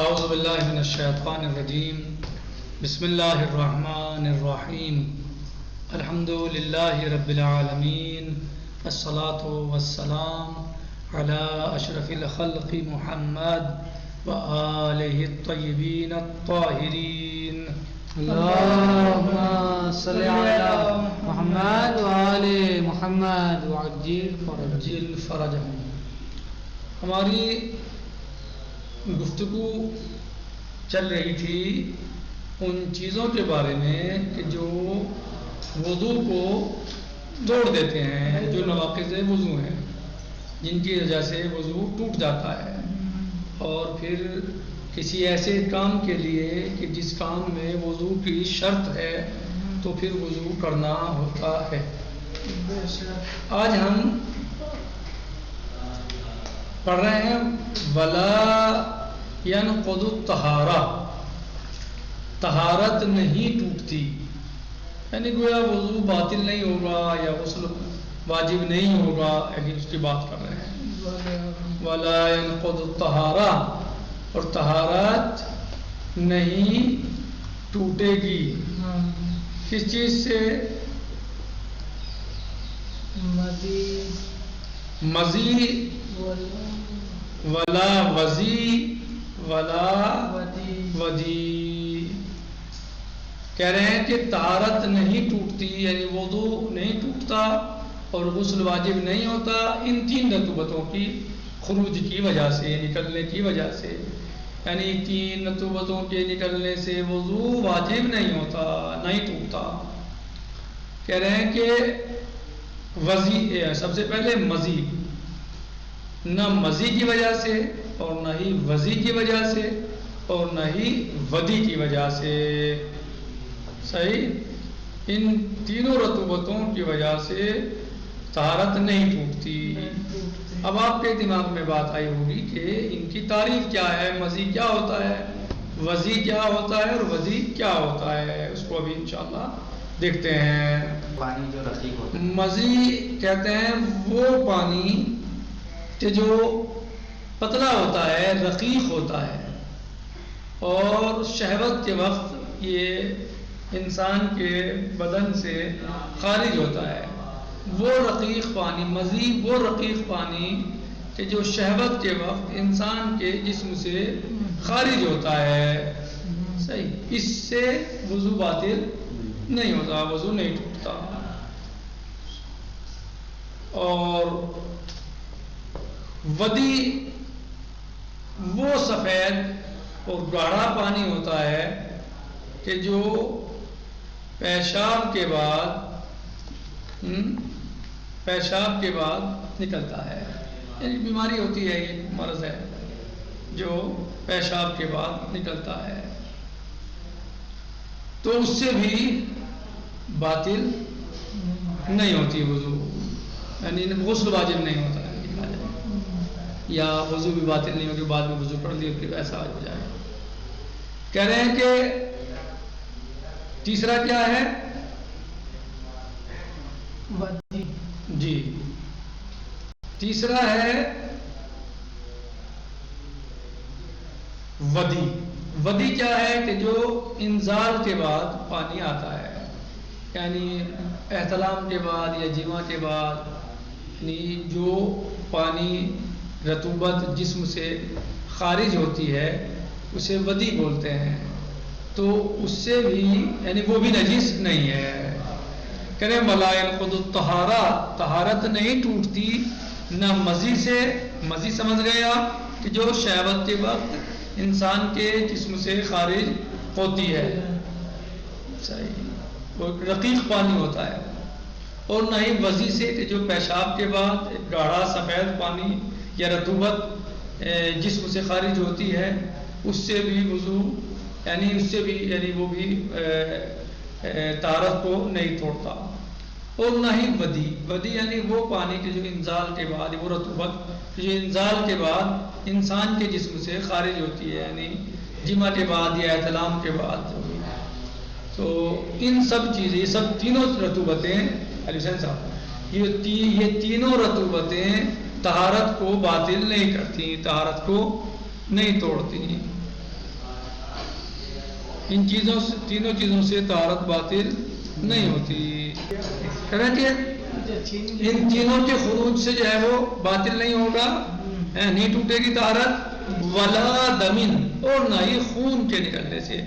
اعوذ باللہ من الشیطان الرجیم بسم اللہ الرحمن الرحیم الحمد للہ رب العالمین الصلاۃ والسلام علی اشرف الخلق محمد وآلہ الطیبین الطاہرین اللہم صلی علی محمد وآل محمد وعجل فرجہم. ہماری گفتگو چل رہی تھی ان چیزوں کے بارے میں کہ جو وضو کو توڑ دیتے ہیں، جو نواقض وضو ہیں جن کی وجہ سے وضو ٹوٹ جاتا ہے، اور پھر کسی ایسے کام کے لیے کہ جس کام میں وضو کی شرط ہے تو پھر وضو کرنا ہوتا ہے. آج ہم پڑھ رہے ہیں ولا ينقض الطہارہ، طہارت نہیں ٹوٹتی، یعنی گویا وضو باطل نہیں ہوگا یا غسل واجب نہیں ہوگا، یعنی اس کی بات کر رہے ہیں. ولا ينقض الطہارہ، اور طہارت نہیں ٹوٹے گی. کس چیز سے؟ مزی ولا وزی ولا ودی. کہہ رہے ہیں کہ طہارت نہیں ٹوٹتی، یعنی وضو نہیں ٹوٹتا اور غسل واجب نہیں ہوتا ان تین رطوبتوں کی خروج کی وجہ سے، نکلنے کی وجہ سے. یعنی تین رطوبتوں کے نکلنے سے وضو واجب نہیں ہوتا، نہیں ٹوٹتا. کہہ رہے ہیں کہ وضی، سب سے پہلے مزی، نہ مزی کی وجہ سے اور نہ ہی وضی کی وجہ سے اور نہ ہی ودی کی وجہ سے. صحیح، ان تینوں رطوبتوں کی وجہ سے طہارت نہیں ٹوٹتی. اب آپ کے دماغ میں بات آئی ہوگی کہ ان کی تعریف کیا ہے، مزی کیا ہوتا ہے، وضی کیا ہوتا ہے اور ودی کیا ہوتا ہے. اس کو ابھی انشاءاللہ دیکھتے ہیں. پانی جو رقیق ہوتا ہے، مزی کہتے ہیں وہ پانی کہ جو پتلا ہوتا ہے، رقیق ہوتا ہے، اور شہوت کے وقت یہ انسان کے بدن سے خارج ہوتا ہے. وہ رقیق پانی، مزی وہ رقیق پانی کہ جو شہوت کے وقت انسان کے جسم سے خارج ہوتا ہے. صحیح، اس سے وضو باطل نہیں ہوتا، وضو نہیں ٹوٹتا. اور ودی وہ سفید اور گاڑھا پانی ہوتا ہے کہ جو پیشاب کے بعد نکلتا ہے. یعنی بیماری ہوتی ہے، یہ مرض ہے جو پیشاب کے بعد نکلتا ہے، تو اس سے بھی باطل نہیں ہوتی وضو، یعنی غسل واجب نہیں ہوتا ہے یا وضو بھی باطل نہیں ہوگی، بعد میں وضو پڑھ لیے پھر ایسا ہو جائے. کہہ رہے ہیں کہ تیسرا کیا ہے؟ جی، تیسرا ہے ودی. ودی کیا ہے کہ جو انزال کے بعد پانی آتا ہے، یعنی احتلام کے بعد یا جماع کے بعد، یعنی جو پانی رطوبت جسم سے خارج ہوتی ہے اسے ودی بولتے ہیں. تو اس سے بھی، یعنی وہ بھی نجس نہیں ہے. کہنے ولا ينقض الطہارہ، طہارت نہیں ٹوٹتی نہ مزی سے. مزی سمجھ گئے آپ کہ جو شہوت کے وقت انسان کے جسم سے خارج ہوتی ہے، صحیح، وہ رقیق پانی ہوتا ہے. اور نہ ہی وضی سے کہ جو پیشاب کے بعد گاڑھا سفید پانی یا رطوبت جسم سے خارج ہوتی ہے، اس سے بھی وضو، یعنی اس سے بھی، یعنی وہ بھی طہارت کو نہیں توڑتا. اور نہ ہی ودی. ودی یعنی وہ پانی کے جو انزال کے بعد، وہ رطوبت جو انزال کے بعد انسان کے جسم سے خارج ہوتی ہے، یعنی جمعہ کے بعد یا احتلام کے بعد. تو ان سب چیزیں، یہ سب تینوں رطوبتیں، علی حسین صاحب، یہ تینوں رطوبتیں طہارت کو باطل نہیں کرتی، طہارت کو نہیں توڑتی. ان چیزوں سے تینوں چیزوں سے طہارت باطل نہیں ہوتی. کہنا کہ ان تینوں کے خروج سے جو ہے وہ باطل نہیں ہوگا، نہیں ٹوٹے گی طہارت. ولا دمن، اور نہ ہی خون کے نکلنے سے.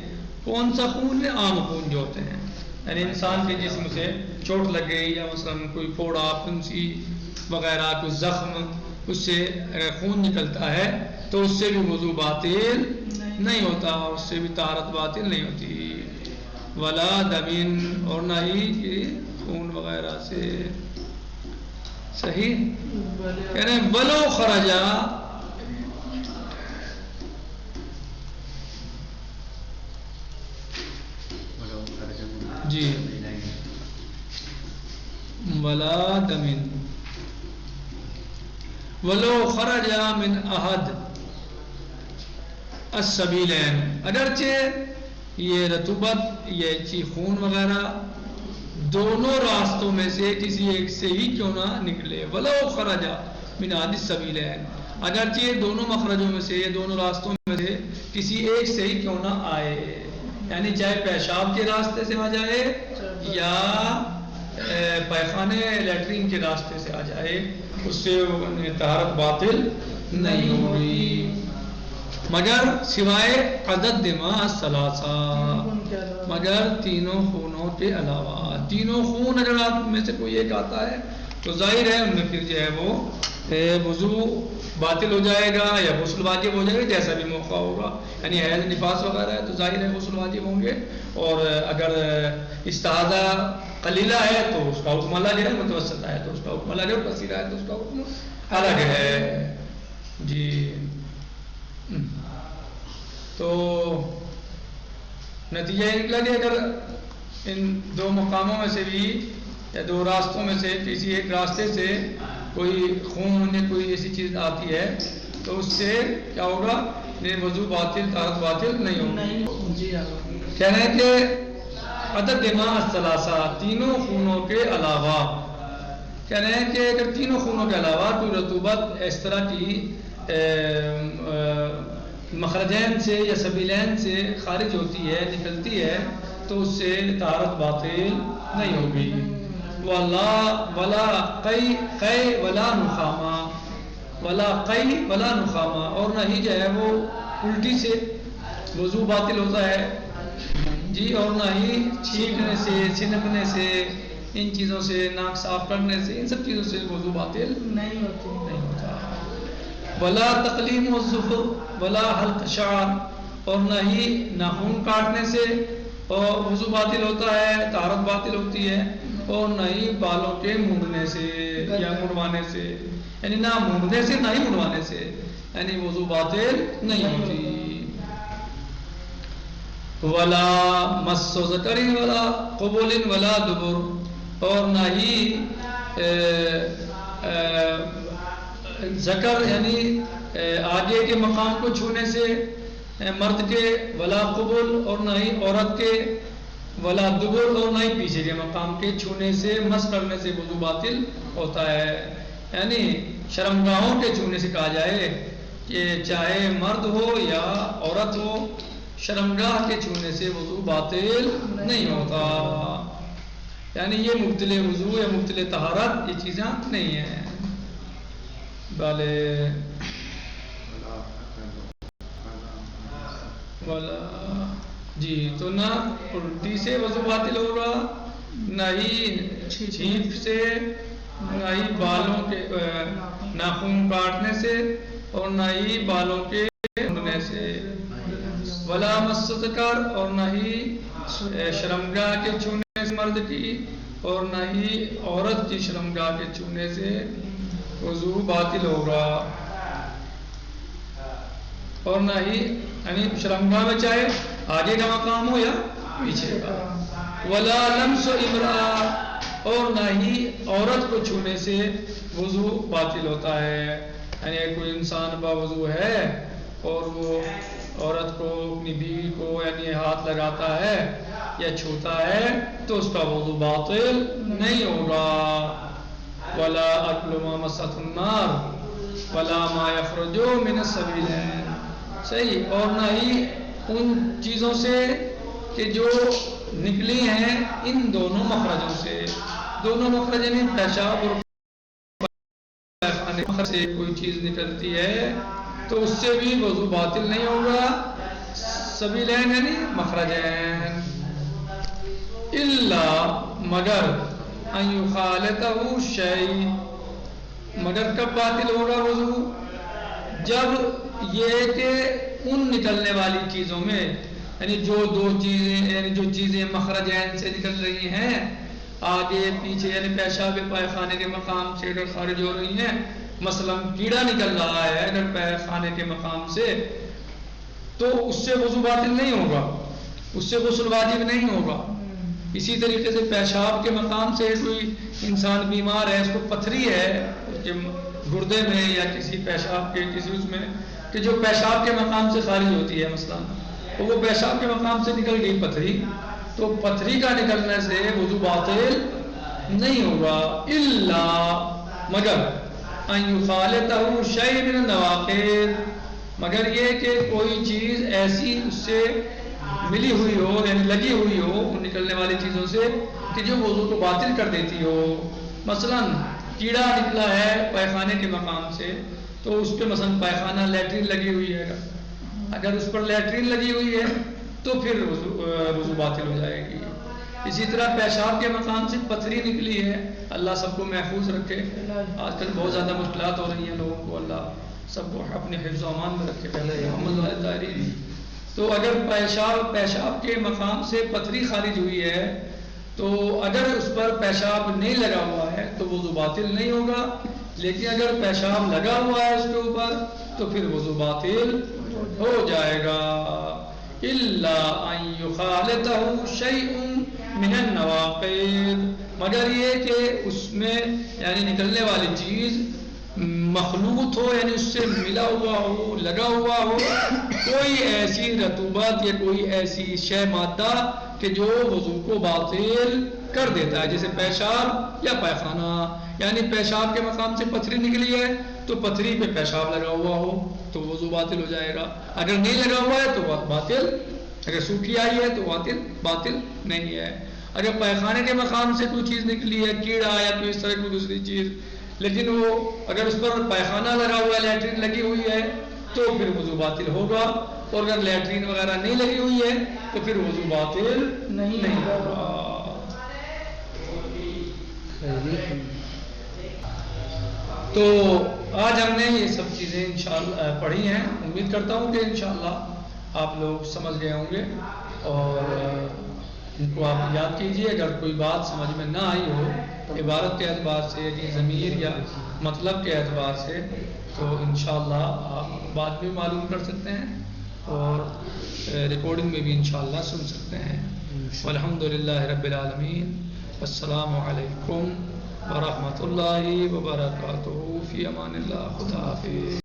کون سا خون ہے؟ عام خون جو ہوتے ہیں، یعنی انسان کے جسم سے چوٹ لگ گئی یا مثلاً کوئی پھوڑا پھنسی وغیرہ کوئی زخم، اس سے اگر خون نکلتا ہے تو اس سے بھی وضو باطل نہیں ہوتا، اس سے بھی طہارت باطل نہیں ہوتی. ولا دمن، اور نہ ہی خون وغیرہ سے. صحیح کہہ رہے ہیں ولو خرجا، جی ولا دمن ولو خرج من احد السبیلین، اگرچہ یہ رطوبت یہ خون وغیرہ دونوں راستوں میں سے کسی ایک سے ہی کیوں نہ نکلے. ولو خرج من احد السبیلین، اگرچہ دونوں مخرجوں میں سے، یہ دونوں راستوں میں سے کسی ایک سے ہی کیوں نہ آئے، یعنی چاہے پیشاب کے راستے سے آ جائے یا پیخانے لیٹرین کے راستے سے آ جائے، اس سے طہارت باطل نہیں ہوگی، مگر سوائے عدد دماء الثلاثہ، مگر تینوں خونوں کے علاوہ. تینوں خون اگر آپ میں سے کوئی ایک آتا ہے تو ظاہر ہے ان میں پھر جو ہے وہ وضو باطل ہو جائے گا یا غسل واجب ہو جائے گا، جیسا بھی موقع ہوگا. یعنی حیض نفاس وغیرہ ہے تو ظاہر ہے غسل واجب ہوں گے، اور اگر استحاضہ قلیلہ ہے تو اس کا حکم الگ ہے، متوسطہ ہے تو اس کا حکم الگ ہے، کثیرہ ہے تو اس کا حکم الگ ہے. جی تو نتیجہ یہ نکلا کہ اگر ان دو مقاموں میں سے بھی یا دو راستوں میں سے کسی ایک راستے سے کوئی خون یا کوئی ایسی چیز آتی ہے تو اس سے کیا ہوگا؟ وضو باطل، طہارت باطل نہیں ہوگی. کہہ رہے ہیں کہ عدد دماء الثلاثہ، تینوں خونوں کے علاوہ. کہہ رہے ہیں کہ اگر تینوں خونوں کے علاوہ کوئی رطوبت اس طرح کی مخرجین سے یا سبیلین سے خارج ہوتی ہے، نکلتی ہے، تو اس سے طہارت باطل نہیں ہوگی. ولا قی ولا نخامہ، ولا قی ولا نخامہ، اور نہ ہی جو ہے وہ الٹی سے وضو باطل ہوتا ہے جی، اور نہ ہی چھینکنے سے، چھنکنے سے، ان چیزوں سے، ناک صاف کرنے سے، ان سب چیزوں سے وضو باطل نہیں ہوتا. ولا تقلیم الظفر ولا حلق شعر، اور نہ ہی ناخن کاٹنے سے اور وضو باطل ہوتا ہے، طہارت باطل ہوتی ہے، اور نہ ہی بالوں کے مونڈنے سے یا مڑوانے سے، یعنی نہ مونڈنے سے نہ ہی مڑوانے سے، یعنی وضو باطل نہیں ہوتی. ولا مس ذکر ولا قبول ولا دبر، اور نہ ہی ذکر یعنی آگے کے مقام کو چھونے سے مرد کے، ولا قبول، اور نہ ہی عورت کے، ولا دبر، اور نہ ہی پیچھے کے مقام کے چھونے سے، مس کرنے سے وضو باطل ہوتا ہے. یعنی شرمگاہوں کے چھونے سے کہا جائے کہ چاہے مرد ہو یا عورت ہو، شرمگاہ کے چھونے سے وضو باطل نہیں ہوتا. یعنی یہ مبطل وضو یا مبطل طہارت یہ چیزیں نہیں ہیں. بالے جی، تو نہ الٹی سے وضو باطل ہوگا، نہ ہی چھینک سے، نہ ہی بالوں کے ناخن کاٹنے سے، اور نہ ہی بالوں کے مونڈنے سے. ولا مس ذکر، اور نہ ہی شرمگاہ کے چھونے سے مرد کی، اور نہ ہی عورت کی شرمگاہ کے چھونے سے وضو باطل ہوگا. اور نہ ہی یعنی شرمگاہ میں چاہے آگے کا مقام ہو یا پیچھے کا. ولا لمس امرأة، اور نہ ہی عورت کو چھونے سے وضو باطل ہوتا ہے. یعنی کوئی انسان باوضو ہے اور وہ عورت کو، اپنی بیوی کو یعنی ہاتھ لگاتا ہے یا چھوتا ہے تو اس کا وضو باطل نہیں ہوگا. ولا اکل ما مست النار ولا ما یخرج من السبیلین، صحیح، اور نہ ہی ان چیزوں سے کہ جو نکلی ہیں ان دونوں مخرجوں سے. دونوں مخرج یعنی پیشاب اور پیخانے سے کوئی چیز نکلتی ہے تو اس سے بھی وضو باطل نہیں ہوگا. سبیلین یعنی مخرجین. الا مگر ان یخالطہ شیء، مگر کب باطل ہوگا وضو؟ جب یہ کہ ان نکلنے والی چیزوں میں یعنی جو دو چیزیں یعنی جو چیزیں مخرجین سے نکل رہی ہیں آگے پیچھے یعنی پیشاب پائخانے کے مقام سے اگر خارج ہو رہی ہیں، مثلا کیڑا نکل رہا ہے اگر پائخانے کے مقام سے تو اس سے وضو باطل نہیں ہوگا، اس سے غسل واجب نہیں ہوگا. اسی طریقے سے پیشاب کے مقام سے کوئی انسان بیمار ہے، اس کو پتھری ہے اس کے گردے میں یا کسی پیشاب کے کسی اس میں کہ جو پیشاب کے مقام سے خارج ہوتی ہے، مثلا تو وہ پیشاب کے مقام سے نکل گئی پتھری، تو پتھری کا نکلنے سے وضو باطل نہیں ہوگا. الا مگر ان یخالطہ شیء من النواقض، مگر یہ کہ کوئی چیز ایسی اس سے ملی ہوئی ہو یعنی لگی ہوئی ہو ان نکلنے والی چیزوں سے کہ جو وضو کو باطل کر دیتی ہو. مثلا کیڑا نکلا ہے پائخانے کے مقام سے تو اس پہ مثلا پائخانہ لیٹرین لگی ہوئی ہے، اگر اس پر لیٹرین لگی ہوئی ہے تو پھر وضو باطل ہو جائے گی. اسی طرح پیشاب کے مقام سے پتھری نکلی ہے، اللہ سب کو محفوظ رکھے. آج کل بہت زیادہ مشکلات ہو رہی ہیں لوگوں کو، اللہ سب کو اپنے حفظ و امان میں رکھے. پہلے محمد والد ظاہری. تو اگر پیشاب کے مقام سے پتھری خارج ہوئی ہے تو اگر اس پر پیشاب نہیں لگا ہوا ہے تو وضو باطل نہیں ہوگا، لیکن اگر پیشاب لگا ہوا ہے اس کے اوپر تو پھر وضو باطل ہو جائے گا. الا ان یخالطہ شیء من النواقض، مگر یہ کہ اس میں یعنی نکلنے والی چیز مخلوط ہو یعنی اس سے ملا ہوا ہو لگا ہوا ہو کوئی ایسی رطوبت یا کوئی ایسی شے مادہ کہ جو وضو کو باطل کر دیتا ہے، جیسے پیشاب یا پائخانہ. یعنی پیشاب کے مقام سے پتھری نکلی ہے تو پتھری پہ پیشاب لگا ہوا ہو تو وضو باطل ہو جائے گا، اگر نہیں لگا ہوا ہے تو باطل، اگر سوکھی آئی ہے تو باطل نہیں ہے. اگر پائخانے کے مقام سے کوئی چیز نکلی ہے کیڑا یا کوئی اس طرح کی دوسری چیز لیکن وہ اگر اس پر پائخانہ لگا ہوا ہے لیٹرین لگی ہوئی ہے تو پھر وضو باطل ہوگا، اور اگر لیٹرین وغیرہ نہیں لگی ہوئی ہے تو پھر وضو باطل نہیں ہوگا. تو آج ہم نے یہ سب چیزیں انشاءاللہ پڑھی ہیں. امید کرتا ہوں کہ انشاءاللہ آپ لوگ سمجھ گئے ہوں گے اور ان کو آپ یاد کیجئے. اگر کوئی بات سمجھ میں نہ آئی ہو عبارت کے اعتبار سے یعنی ضمیر یا مطلب کے اعتبار سے تو انشاءاللہ آپ بعد میں معلوم کر سکتے ہیں اور ریکارڈنگ میں بھی انشاءاللہ سن سکتے ہیں. والحمدللہ رب العالمین. السلام علیکم ورحمۃ اللہ وبرکاتہ. فی امان اللہ. خدا حافظ.